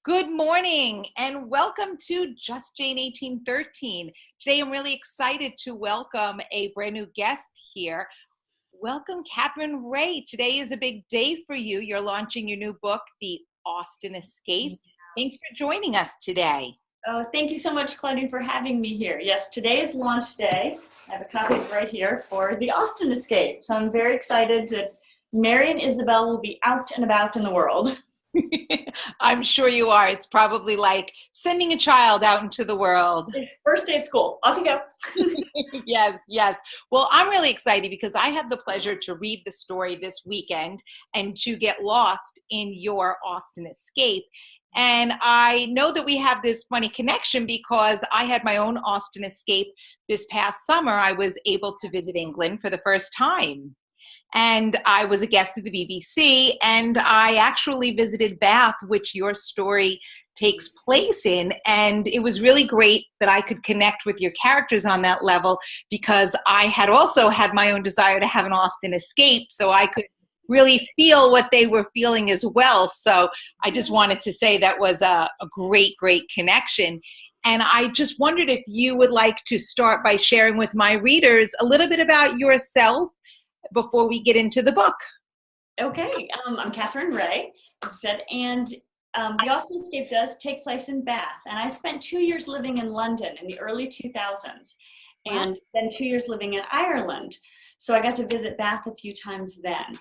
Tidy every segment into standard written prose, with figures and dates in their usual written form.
Good morning and welcome to Just Jane 1813. Today I'm really excited to welcome a brand new guest here. Welcome, Katherine Reay. Today is a big day for you. You're launching your new book, The Austen Escape. Thanks for joining us today. Oh, thank you so much, Claudine, for having me here. Yes, today is launch day. I have a copy right here for The Austen Escape. So I'm very excited that Mary and Isabel will be out and about in the world. I'm sure you are. It's probably like sending a child out into the world. First day of school. Off you go. Yes, yes. Well, I'm really excited because I had the pleasure to read the story this weekend and to get lost in your Austen Escape. And I know that we have this funny connection because I had my own Austen Escape this past summer. I was able to visit England for the first time. And I was a guest of the BBC, and I actually visited Bath, which your story takes place in. And it was really great that I could connect with your characters on that level because I had also had my own desire to have an Austen escape, so I could really feel what they were feeling as well. So I just wanted to say that was a great, great connection. And I just wondered if you would like to start by sharing with my readers a little bit about yourself before we get into the book. Okay, I'm Katherine Reay, as I said, and The Austen Escape does take place in Bath. And I spent 2 years living in London in the early 2000s, and then 2 years living in Ireland. So I got to visit Bath a few times then.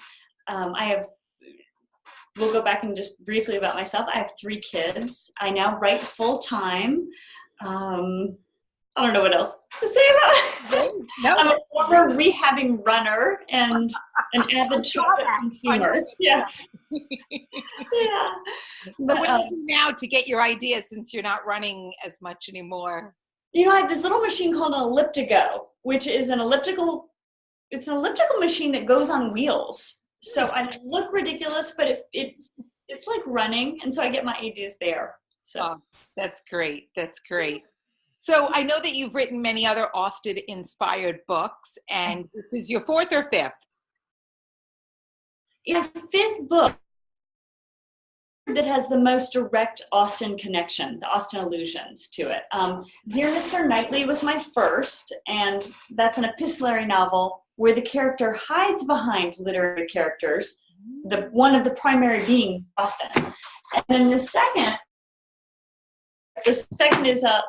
We'll go back and just briefly about myself. I have 3 kids. I now write full time. I don't know what else to say about it. No. I'm a former rehabbing runner and an avid chocolate consumer. Yeah. Yeah. But what do you do now to get your ideas since you're not running as much anymore? You know, I have this little machine called an elliptigo, which is an elliptical machine that goes on wheels. So I look ridiculous, but it's like running, and so I get my ideas there. So. Oh, that's great. That's great. So I know that you've written many other Austen-inspired books, and this is your 4th or 5th? Yeah, 5th book that has the most direct Austen connection, the Austen allusions to it. Dear Mr. Knightley was my first, and that's an epistolary novel where the character hides behind literary characters, one of the primary being Austen. And then the second is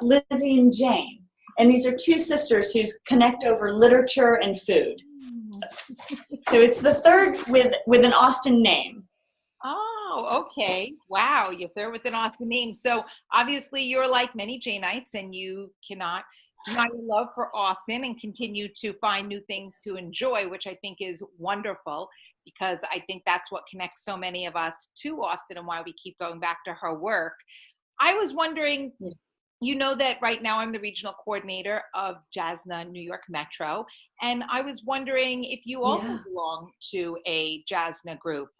Lizzie and Jane. And these are 2 sisters who connect over literature and food. So it's the 3rd with an Austen name. Oh, okay. Wow, you're there with an Austen name. So obviously you're like many Janeites and you cannot deny your love for Austen and continue to find new things to enjoy, which I think is wonderful because I think that's what connects so many of us to Austen and why we keep going back to her work. I was wondering, you know that right now I'm the regional coordinator of JASNA New York Metro, and I was wondering if you also belong to a JASNA group.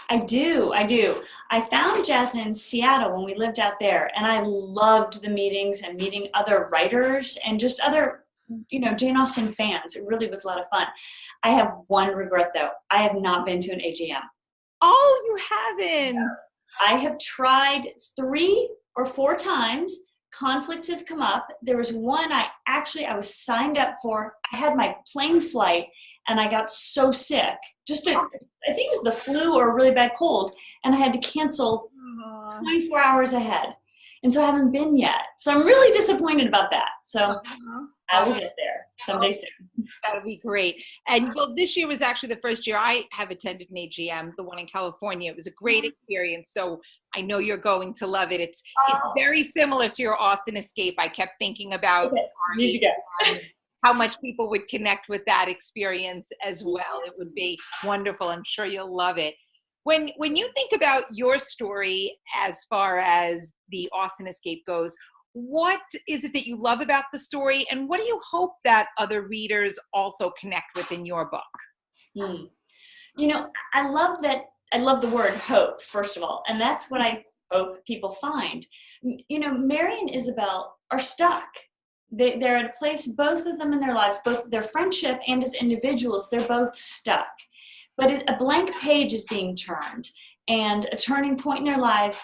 I do. I found JASNA in Seattle when we lived out there, and I loved the meetings and meeting other writers and just other, Jane Austen fans. It really was a lot of fun. I have one regret, though. I have not been to an AGM. Oh, you haven't? No. I have tried 3 or 4 times. Conflicts have come up. There was one I was signed up for. I had my plane flight and I got so sick. I think it was the flu or a really bad cold, and I had to cancel 24 hours ahead. And so I haven't been yet. So I'm really disappointed about that. So I will get there someday soon. That would be great. And well, this year was actually the first year I have attended an AGM, the one in California. It was a great experience. So I know you're going to love it. It's very similar to your Austen Escape. I kept thinking about how much people would connect with that experience as well. It would be wonderful. I'm sure you'll love it. When you think about your story as far as the Austen Escape goes, what is it that you love about the story, and what do you hope that other readers also connect with in your book? I love the word hope, first of all, and that's what I hope people find. Mary and Isabel are stuck. They're at a place, both of them in their lives, both their friendship and as individuals, they're both stuck. But a blank page is being turned, and a turning point in their lives.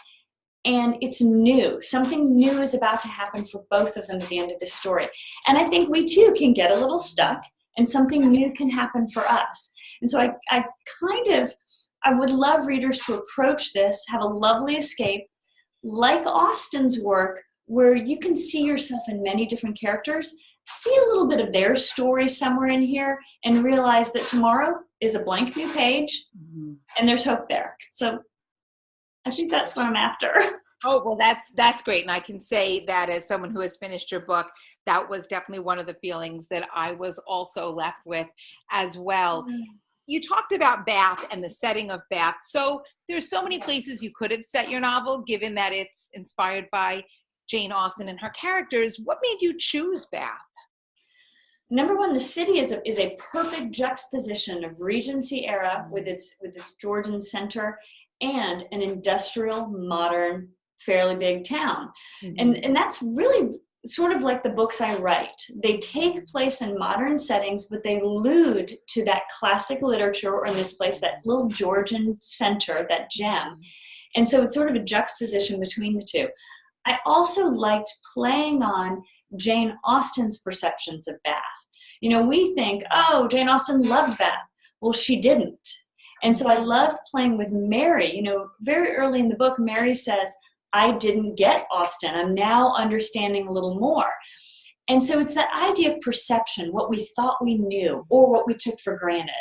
And it's new. Something new is about to happen for both of them at the end of this story. And I think we too can get a little stuck, and something new can happen for us. And so I would love readers to approach this, have a lovely escape, like Austen's work, where you can see yourself in many different characters, see a little bit of their story somewhere in here, and realize that tomorrow is a blank new page, and there's hope there. So I think that's what I'm after. Oh, well, that's great. And I can say that as someone who has finished your book, that was definitely one of the feelings that I was also left with as well. You talked about Bath and the setting of Bath. So there's so many places you could have set your novel, given that it's inspired by Jane Austen and her characters. What made you choose Bath? Number one, the city is a perfect juxtaposition of Regency era with its Georgian center and an industrial, modern, fairly big town. And that's really sort of like the books I write. They take place in modern settings, but they allude to that classic literature, or in this place, that little Georgian center, that gem. And so it's sort of a juxtaposition between the two. I also liked playing on Jane Austen's perceptions of Bath. You know, we think, oh, Jane Austen loved Bath. Well, she didn't. And so I loved playing with Mary. You know, very early in the book, Mary says, I didn't get Austen. I'm now understanding a little more. And so it's that idea of perception, what we thought we knew or what we took for granted.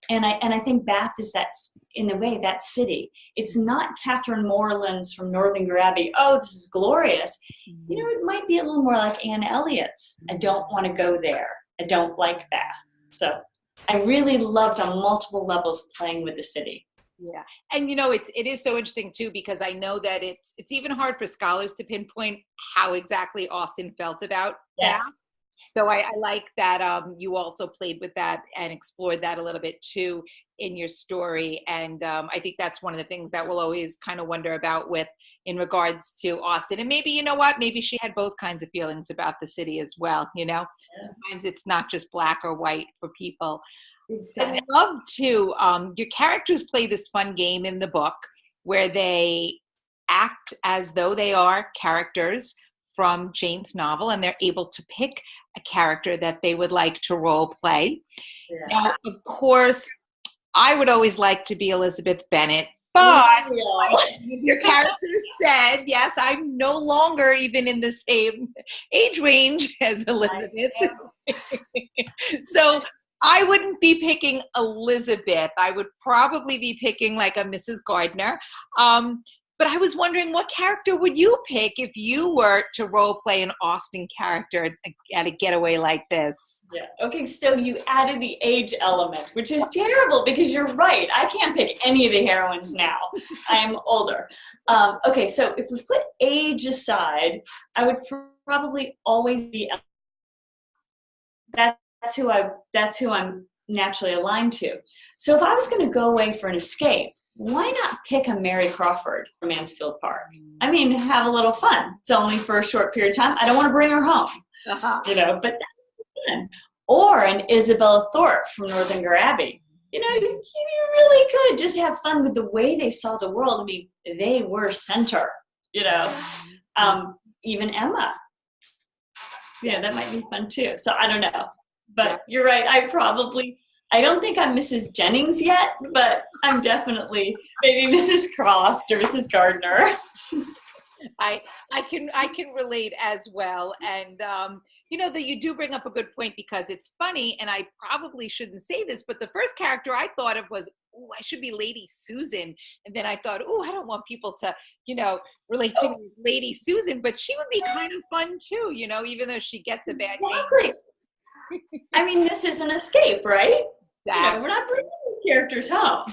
And I think Bath is that, in a way, that city. It's not Catherine Morland's from Northanger Abbey, oh, this is glorious. You know, it might be a little more like Anne Elliot's, I don't want to go there. I don't like Bath. So I really loved on multiple levels playing with the city. Yeah. And you know, it is so interesting too, because I know that it's even hard for scholars to pinpoint how exactly Austen felt about that. So I like that you also played with that and explored that a little bit too in your story. And I think that's one of the things that we'll always kind of wonder about in regards to Austen. And maybe, you know what, maybe she had both kinds of feelings about the city as well. You know, sometimes it's not just black or white for people. Exactly. I love to, your characters play this fun game in the book where they act as though they are characters from Jane's novel, and they're able to pick a character that they would like to role play. Now, of course, I would always like to be Elizabeth Bennet, but like your character said, yes, I'm no longer even in the same age range as Elizabeth. So I wouldn't be picking Elizabeth. I would probably be picking like a Mrs. Gardner. But I was wondering, what character would you pick if you were to role play an Austen character at a getaway like this? Yeah. Okay, so you added the age element, which is terrible because you're right. I can't pick any of the heroines now. I'm older. Okay, so if we put age aside, I would probably always be. That's who I'm naturally aligned to. So if I was going to go away for an escape, why not pick a Mary Crawford from Mansfield Park? I mean, have a little fun. It's only for a short period of time. I don't want to bring her home, you know, but that's fun. Or an Isabella Thorpe from Northanger Abbey. You know, you really could just have fun with the way they saw the world. I mean, they were center, you know, even Emma. Yeah, that might be fun too. So I don't know, but you're right. I don't think I'm Mrs. Jennings yet, but I'm definitely maybe Mrs. Croft or Mrs. Gardner. I can relate as well. And, you know, that you do bring up a good point, because it's funny, and I probably shouldn't say this, but the first character I thought of was, oh, I should be Lady Susan. And then I thought, oh, I don't want people to, you know, relate to Lady Susan, but she would be kind of fun too, you know, even though she gets a bad name. I mean, this is an escape, right? Exactly. You know, we're not bringing these characters home.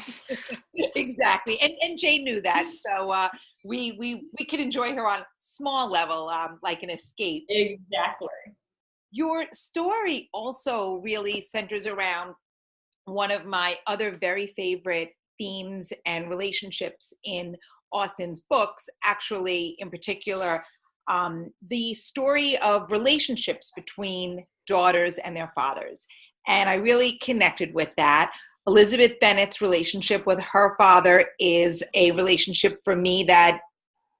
Exactly. And Jane knew that. So we could enjoy her on small level, like an escape. Exactly. Your story also really centers around one of my other very favorite themes and relationships in Austen's books, actually, in particular, the story of relationships between daughters and their fathers. And I really connected with that. Elizabeth Bennet's relationship with her father is a relationship for me that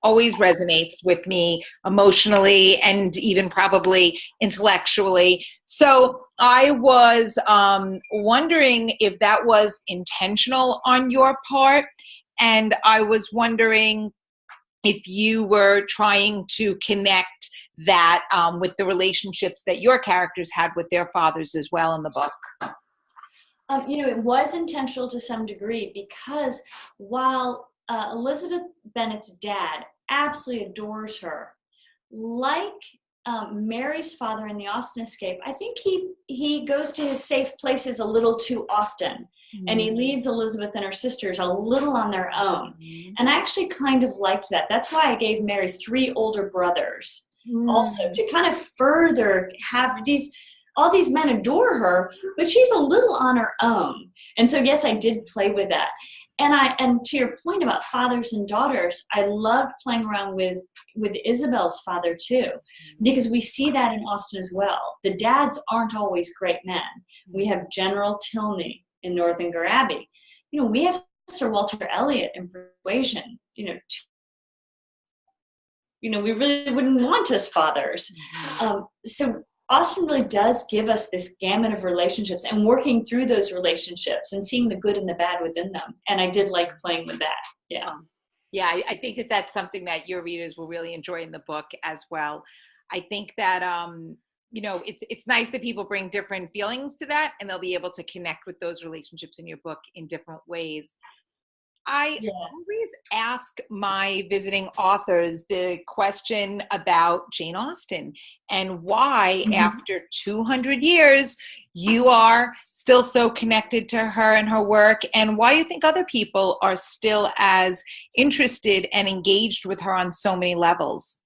always resonates with me emotionally and even probably intellectually. So I was wondering if that was intentional on your part. And I was wondering if you were trying to connect that with the relationships that your characters had with their fathers as well in the book. It was intentional to some degree, because while Elizabeth Bennet's dad absolutely adores her, like Mary's father in the Austen escape, I think he goes to his safe places a little too often. And he leaves Elizabeth and her sisters a little on their own. And I actually kind of liked that. That's why I gave Mary 3 older brothers also, to kind of further have all these men adore her, but she's a little on her own. And so, yes, I did play with that. And to your point about fathers and daughters, I loved playing around with Isabel's father too, because we see that in Austen as well. The dads aren't always great men. We have General Tilney in Northanger Abbey. We have Sir Walter Elliot in Persuasion. We really wouldn't want as fathers. So Austen really does give us this gamut of relationships and working through those relationships and seeing the good and the bad within them. And I did like playing with that. Yeah. Yeah, I think that that's something that your readers will really enjoy in the book as well. I think that, it's nice that people bring different feelings to that, and they'll be able to connect with those relationships in your book in different ways. I always ask my visiting authors the question about Jane Austen and why, after 200 years, you are still so connected to her and her work, and why you think other people are still as interested and engaged with her on so many levels.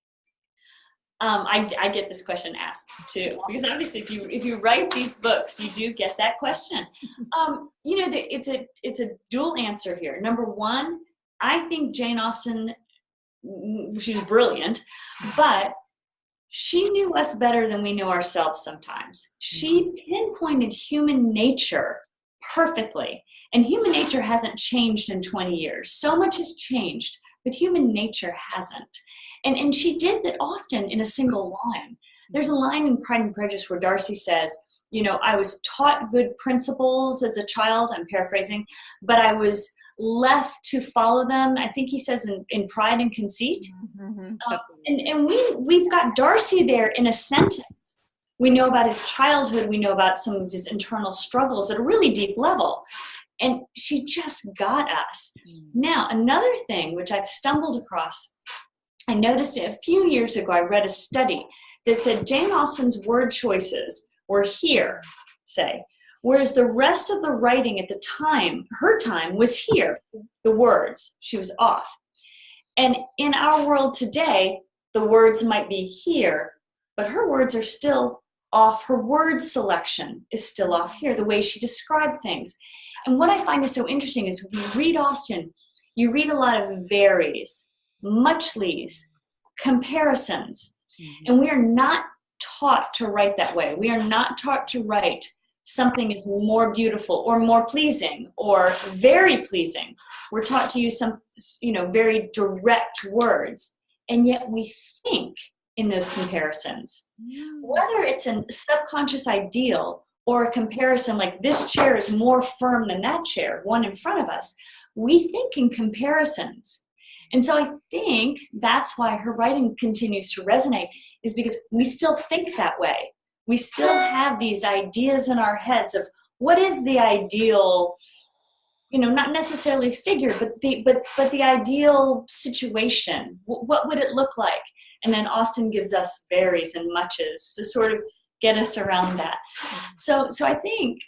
I get this question asked too, because obviously if you write these books, you do get that question. It's a dual answer here. Number one, I think Jane Austen, she's brilliant, but she knew us better than we know ourselves sometimes. She pinpointed human nature perfectly, and human nature hasn't changed in 20 years. So much has changed, but human nature hasn't. And she did that often in a single line. There's a line in Pride and Prejudice where Darcy says, I was taught good principles as a child, I'm paraphrasing, but I was left to follow them. I think he says in Pride and Conceit. And we've got Darcy there in a sentence. We know about his childhood. We know about some of his internal struggles at a really deep level. And she just got us. Now, another thing which I've stumbled across, I noticed it a few years ago. I read a study that said Jane Austen's word choices were here, say, whereas the rest of the writing at the time, her time, was here, the words. She was off. And in our world today, the words might be here, but her words are still off. Her word selection is still off here, the way she described things. And what I find is so interesting is when you read Austen, you read a lot of varies, muchlies, comparisons. And we are not taught to write that way. We are not taught to write something is more beautiful or more pleasing or very pleasing. We're taught to use some, very direct words. And yet we think in those comparisons. Whether it's a subconscious ideal or a comparison like this chair is more firm than that chair, one in front of us, we think in comparisons. And so I think that's why her writing continues to resonate, is because we still think that way. We still have these ideas in our heads of what is the ideal, not necessarily figure, but the ideal situation. What would it look like? And then Austen gives us varies and muches to sort of get us around that. So I think,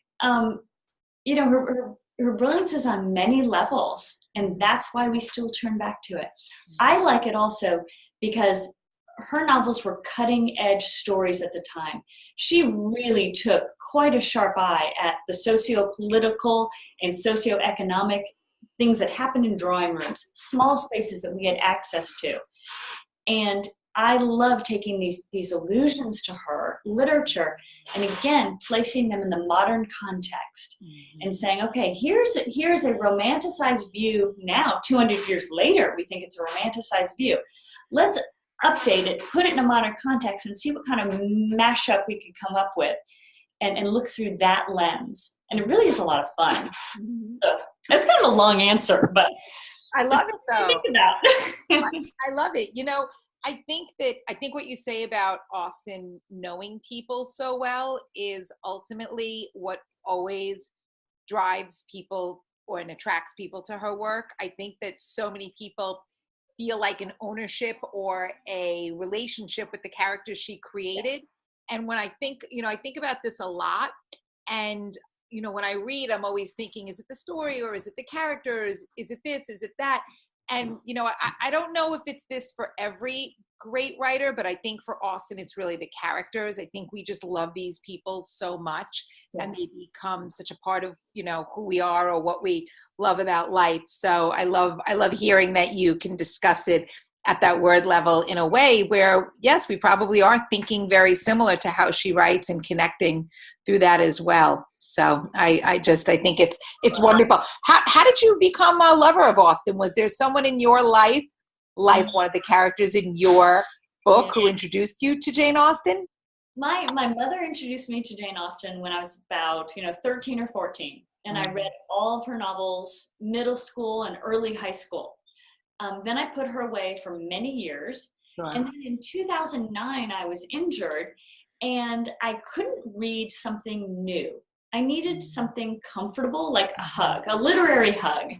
her brilliance is on many levels, and that's why we still turn back to it. I like it also because her novels were cutting-edge stories at the time. She really took quite a sharp eye at the socio-political and socioeconomic things that happened in drawing rooms, small spaces that we had access to. And I love taking these allusions to her literature and again placing them in the modern context and saying, okay, here's a romanticized view now, 200 years later, we think it's a romanticized view. Let's update it, put it in a modern context, and see what kind of mashup we can come up with, and look through that lens. And it really is a lot of fun. So that's kind of a long answer, but I love it though. Think about. I love it. I think what you say about Austen knowing people so well is ultimately what always drives people and attracts people to her work. I think that so many people feel like an ownership or a relationship with the characters she created. And when I think about this a lot, and when I read, I'm always thinking, is it the story or is it the characters? Is it this? Is it that? And, I don't know if it's this for every great writer, but I think for Austen, it's really the characters. I think we just love these people so much, and they become such a part of, who we are or what we love about life. So I love hearing that you can discuss it at that word level in a way where, yes, we probably are thinking very similar to how she writes and connecting through that as well. So I think it's wonderful. How did you become a lover of Austen? Was there someone in your life, like one of the characters in your book, who introduced you to Jane Austen? My mother introduced me to Jane Austen when I was about 13 or 14, and I read all of her novels middle school and early high school. Then I put her away for many years. Sure. And then in 2009, I was injured and I couldn't read something new. I needed something comfortable, like a hug, a literary hug.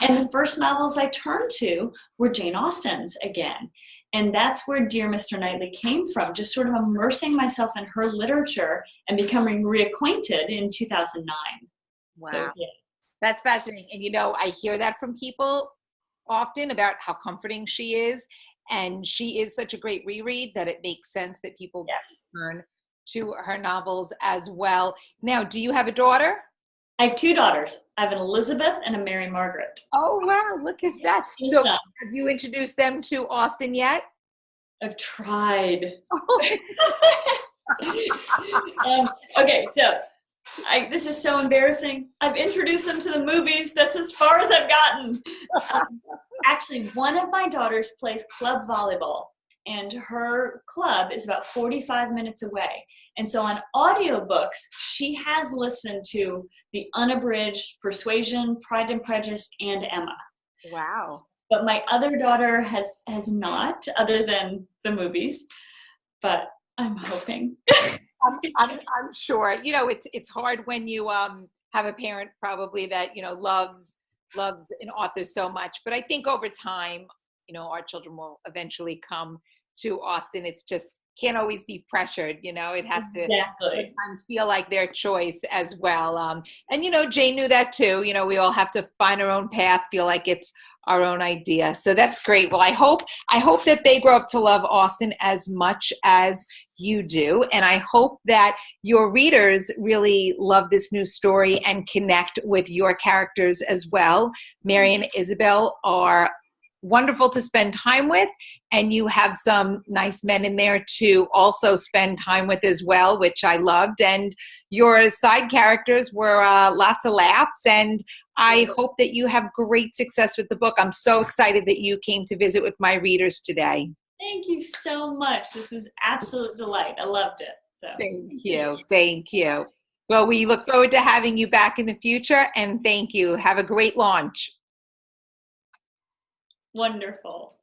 And the first novels I turned to were Jane Austen's again. And that's where Dear Mr. Knightley came from, just sort of immersing myself in her literature and becoming reacquainted in 2009. Wow. So, that's fascinating. And I hear that from people often about how comforting she is, and she is such a great reread that it makes sense that people turn to her novels as well. Now, do you have a daughter? I have two daughters. I have an Elizabeth and a Mary Margaret. Oh wow, look at that. So have you introduced them to Austen yet? I've tried. Okay, so this is so embarrassing. I've introduced them to the movies. That's as far as I've gotten. Actually, one of my daughters plays club volleyball, and her club is about 45 minutes away. And so on audiobooks, she has listened to the unabridged Persuasion, Pride and Prejudice, and Emma. Wow. But my other daughter has not, other than the movies. But I'm hoping. I'm sure. It's hard when you have a parent probably that loves an author so much. But I think over time, our children will eventually come to Austen. It's just can't always be pressured. It has to sometimes feel like their choice as well. And Jane knew that too. We all have to find our own path, feel like it's our own idea. So that's great. Well, I hope that they grow up to love Austen as much as you do. And I hope that your readers really love this new story and connect with your characters as well. Mary and Isabel are wonderful to spend time with, and you have some nice men in there to also spend time with as well, which I loved. And your side characters were lots of laughs, and I hope that you have great success with the book. I'm so excited that you came to visit with my readers today. Thank you so much. This was absolute delight. I loved it. So Thank you. Well, we look forward to having you back in the future, and thank you. Have a great launch. Wonderful.